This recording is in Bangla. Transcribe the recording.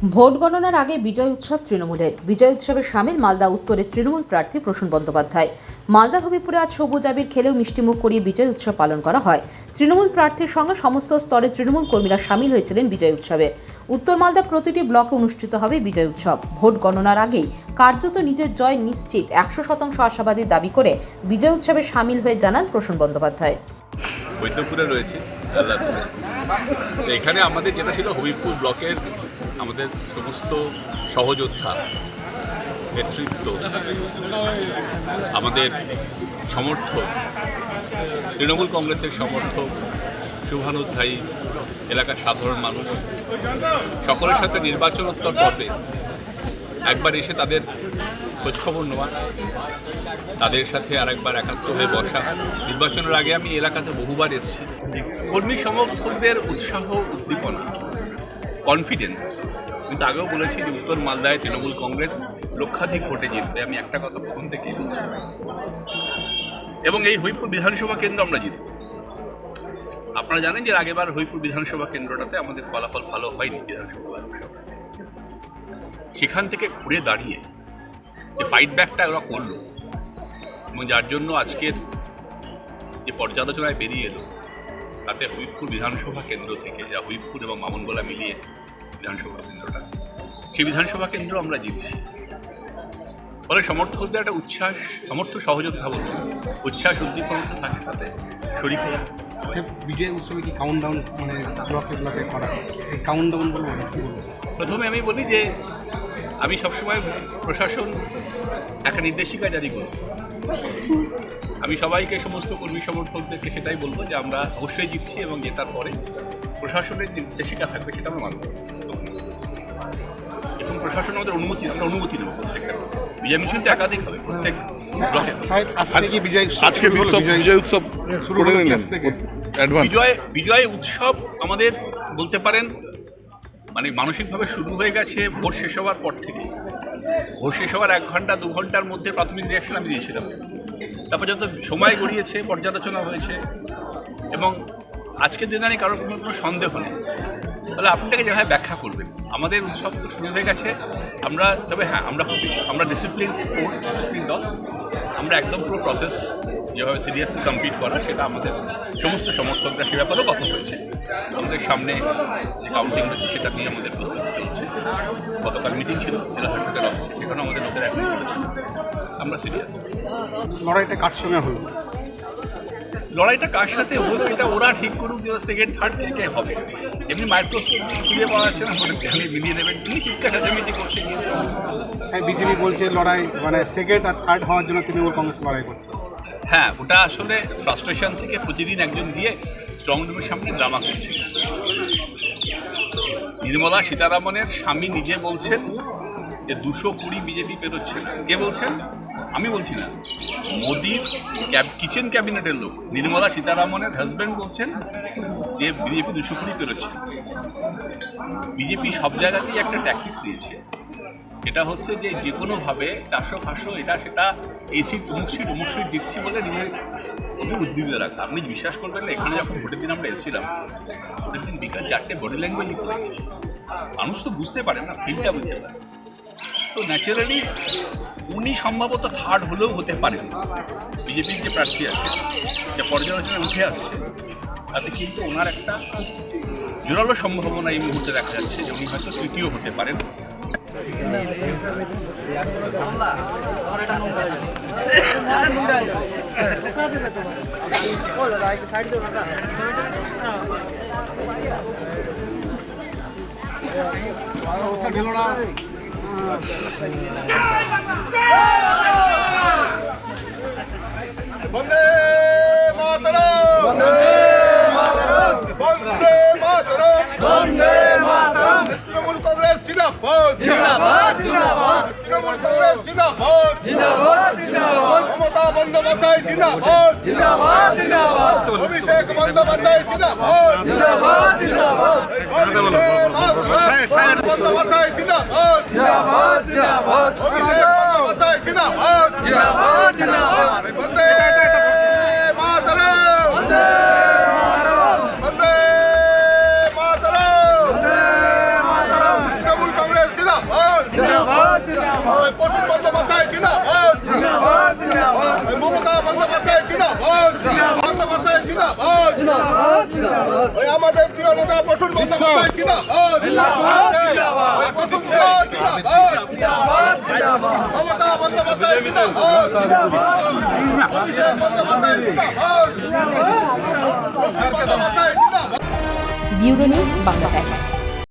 ভোট গণনার আগে বিজয় উৎসব তৃণমূলের। বিজয় উৎসবে সামিল মালদা উত্তরের তৃণমূল প্রার্থী প্রসূন বন্দ্যোপাধ্যায়। মালদা হবিপুরে আজ সবুজ আবির খেলেও মিষ্টিমুখ করিয়ে বিজয় উৎসব পালন করা হয়। তৃণমূল প্রার্থীর সঙ্গে সমস্ত স্তরের তৃণমূল কর্মীরা সামিল হয়েছিলেন বিজয় উৎসবে। উত্তর মালদা প্রতিটি ব্লকে অনুষ্ঠিত হবে বিজয় উৎসব। ভোট গণনার আগেই কার্যত নিজের জয় নিশ্চিত 100% আশাবাদী দাবি করে বিজয় উৎসবে সামিল হয়ে জানান প্রসূন বন্দ্যোপাধ্যায়। বৈদ্যপুরে রয়েছে এখানে আমাদের যেটা ছিল হবিপুর ব্লকের আমাদের সমস্ত সহযোদ্ধা, নেতৃত্ব, আমাদের সমর্থক, তৃণমূল কংগ্রেসের সমর্থক, শুভানুধ্যায়ী, এলাকার সাধারণ মানুষ সকলের সাথে নির্বাচনোত্তর পর্বে একবার এসে তাদের খোঁজখবর নেওয়া, তাদের সাথে আরেকবার একাত্ম হয়ে বসা। নির্বাচনের আগে আমি এলাকাতে বহুবার এসেছি। কর্মী সমর্থকদের উৎসাহ, উদ্দীপনা, কনফিডেন্স, কিন্তু আগেও বলেছি যে উত্তর মালদায় তৃণমূল কংগ্রেস লক্ষাধিক ভোটে জিতবে। আমি একটা কথা প্রথম থেকেই বলছি, এবং এই হবিপুর বিধানসভা কেন্দ্র আমরা জিতব। আপনারা জানেন যে আগেবার হবিপুর বিধানসভা কেন্দ্রটাতে আমাদের ফলাফল ভালো হয়নি বিধানসভা। সেখান থেকে ঘুরে দাঁড়িয়ে যে ফাইট ব্যাকটা ওরা করলো এবং যার জন্য আজকের যে পর্যালোচনায় বেরিয়ে এলো, তাতে হবিপুর বিধানসভা কেন্দ্র থেকে, যা হবিপুর এবং মামনগোলা মিলিয়ে বিধানসভা কেন্দ্রটা, সেই বিধানসভা কেন্দ্র আমরা জিতছি। ফলে সমর্থকদের একটা উচ্ছ্বাস, সমর্থ সহযোগিতা বলছে, উচ্ছ্বাস উদ্দীপনার সাথে শরীর হয়ে বিজয় উৎসবে কি কাউন্টডাউন মানে ব্লকে ব্লকে করা, এই কাউন্টডাউন বলবো কি বলবো? প্রথমে আমি বলি যে আমি সবসময় প্রশাসন একটা নির্দেশিকা জারি করি। আমি সবাইকে, সমস্ত কর্মী সমর্থকদেরকে সেটাই বলবো যে আমরা অবশ্যই জিতছি এবং জেতার পরে প্রশাসনের নির্দেশিকা থাকবে, সেটা আমরা মানব এবং প্রশাসন আমাদের আমরা অনুমতি নেব। প্রত্যেকটা বিজয় মিছিল তো একাধিক হবে প্রত্যেক ব্লকে। বিজয় উৎসব বিজয় উৎসব আমাদের বলতে পারেন মানে মানসিকভাবে শুরু হয়ে গেছে ভোট শেষ হওয়ার পর থেকে। ভোট শেষ হওয়ার 1 ঘন্টা 2 ঘন্টার মধ্যে প্রাথমিক রিয়াকশন আমি দিয়েছিলাম। তারপর যত সময় গড়িয়েছে, পর্যালোচনা হয়েছে এবং আজকের দিনে আমি কারোর কোনো সন্দেহ নেই। তাহলে আপনাকে যেভাবে ব্যাখ্যা করবেন, আমাদের উৎসব তো শুরু হয়ে গেছে। আমরা তবে হ্যাঁ, আমরা ডিসিপ্লিন ফোর্স, ডিসিপ্লিন দল। আমরা একদম পুরো প্রসেস যেভাবে সিরিয়াসলি কমপ্লিট করা, সেটা আমাদের সমস্ত সমর্থকরা সে ব্যাপারেও কথা হয়েছে। আমাদের সামনে যে কাউন্টিং হচ্ছে সেটা নিয়ে আমাদের প্রস্তুতি চলছে। গতকাল মিটিং ছিল জেলা শাসকের অফিসে, সেখানে আমাদের লোকের অ্যাগ্রি করেছে। আমরা সিরিয়াস। লড়াইটা কার সঙ্গে হলো? লড়াইটা কার সাথে হলো এটা ওরা ঠিক করুক যে সেকেন্ড থার্ড কে হবে। এমনি মাইক্রোস্কোপ খুঁজে পাওয়া যাচ্ছে না, ওটা মিলিয়ে দেবেন। তিনি চিৎকার চেঁচামেচি করছে গিয়েছে। বিজেপি বলছে লড়াই মানে সেকেন্ড আর থার্ড হওয়ার জন্য তৃণমূল কংগ্রেস লড়াই করছে। হ্যাঁ, ওটা আসলে ফ্রাস্ট্রেশন থেকে প্রতিদিন একজন গিয়ে স্ট্রং রুমের সামনে ড্রামা করছে। নির্মলা সীতারামনের স্বামী নিজে বলছেন যে 220 বিজেপি পেরোচ্ছে না। কে বলছেন? আমি বলছি না, মোদির কিচেন ক্যাবিনেটের লোক নির্মলা সীতারামনের হাজব্যান্ড বলছেন যে বিজেপি 220 পেরোচ্ছে। বিজেপি সব জায়গাতেই একটা ট্যাকটিক্স দিয়েছে, এটা হচ্ছে যে যে কোনোভাবে 400-500 এটা সেটা এই সিট অমুক সিট দিচ্ছি বলে নিজের উদ্দীপিত রাখা। আপনি বিশ্বাস করবেন না, এখানে যখন ভোটের দিন আমরা এসেছিলাম, ভোটের দিন বিকাল 4টে বডি ল্যাঙ্গুয়েজ করে গেছি। মানুষ তো বুঝতে পারে না, ফিলটা বুঝতে পারে। তো ন্যাচারালি উনি সম্ভবত থার্ড হলেও হতে পারেন। বিজেপির যে প্রার্থী আছে, যে পর্যালোচনায় উঠে আসছে, তাতে কিন্তু ওনার একটা খুব জোরালো সম্ভাবনা এই মুহূর্তে দেখা যাচ্ছে যে উনি হয়তো তৃতীয় হতে পারেন। বন্দে মাতরম, বন্দে মাতরম, বন্দে মাতরম, বন্দে মাতরম। তৃণমূল কংগ্রেস জিন্দাবাদ, জিন্দাবাদ, জিন্দাবাদ। তৃণমূল কংগ্রেস জিন্দাবাদ, জিন্দাবাদ, জিন্দাবাদ। মমতা বন্দ্যোপাধ্যায় জিন্দাবাদ, জিন্দাবাদ, জিন্দাবাদ। অভিষেক বন্দ্যোপাধ্যায় জিন্দাবাদ, জিন্দাবাদ, জিন্দাবাদ। বন্দে মাতরম, বন্দ্যোপাধ্যায় জিন্দাবাদ, জিন্দাবাদ, জিন্দাবাদ। অভিষেক বন্দ্যোপাধ্যায় জিন্দাবাদ, জিন্দাবাদ, জিন্দাবাদ। বন্দে মাতরম, বন্দে মাতরম, বন্দে মাতরম, বন্দে মাতরম। তৃণমূল কংগ্রেস জিন্দাবাদ ওই মমতা বন্দ্যোপাধ্যায় জিন্দাবাদ বন্দ্যোপাধ্যায় জিন্দাবাদ ওই আমাদের প্রিয় নেতা প্রসূন বন্দ্যোপাধ্যায় জিন্দাবাদ ওই প্রসূন জিন্দাবাদ মমতা বন্দ্যোপাধ্যায় জিন্দাবাদ অভিষেক বন্দ্যোপাধ্যায় জিন্দাবাদ প্রসূন বন্দ্যোপাধ্যায় জিন্দাবাদ। Bureau news Bangla Times.